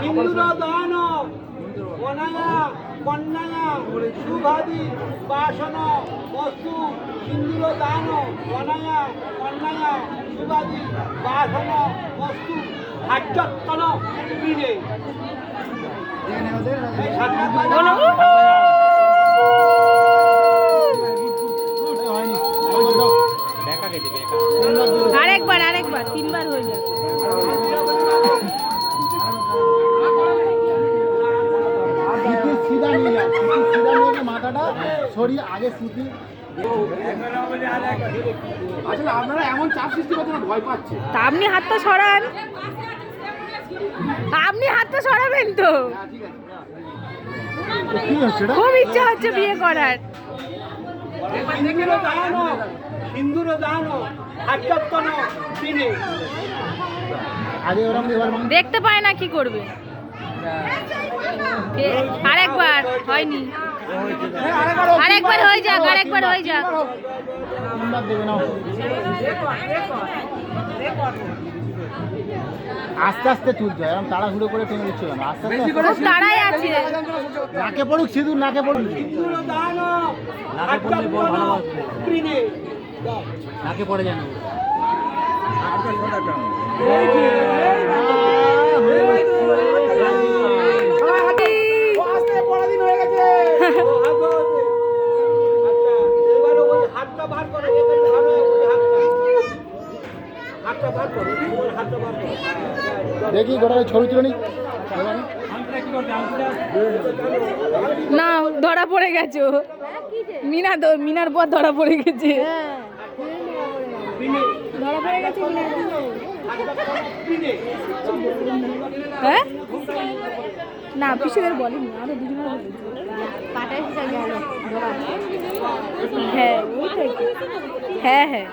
সিন্দুরদান অনায়া কন্যায়া শুভাদি বাসন বস্তু সিন্দুরদান অনায়া কন্যায়া শুভাদি বাসন বস্তু হাজ্যত্তন বিনে আরেকবার 3 বার হয়ে যাবে। মাথাটা সরিয়ে আগে স্মৃতি। আসলে আপনারা এমন চাপ সৃষ্টি করছেন, ভয় পাচ্ছে। তা আপনি হাতটা সরান, আপনি হাতটা সরাবেন তো। খুব ইচ্ছা হচ্ছে বিয়ে করার। দেখতে পায় না, কি করবে? আরেকবার হয়নি, আরেকবার হয়ে যাক, আরেকবার হয়ে যাক। আস্তে আস্তে তুলতে হয়, এরকম তাড়াহুড়ো করে টেনে দিচ্ছে কেন? আস্তে আস্তে খুব তাড়াই আছে। নাকে পড়ুক সিঁদুর, নাকে পড়ুক। নাকে পড়লে বল ভালোবাসবে, নাকে পড়ে যেন। দেখি গোটা ছবি তুলে নি। না, ধরা পড়ে গেছে। মিনার পর ধরা পড়ে গেছে। ধরা পড়ে গেছে হ্যাঁ না, পিসিদের বলেনি, আরো দুজনের হ্যাঁ, হ্যাঁ হ্যাঁ।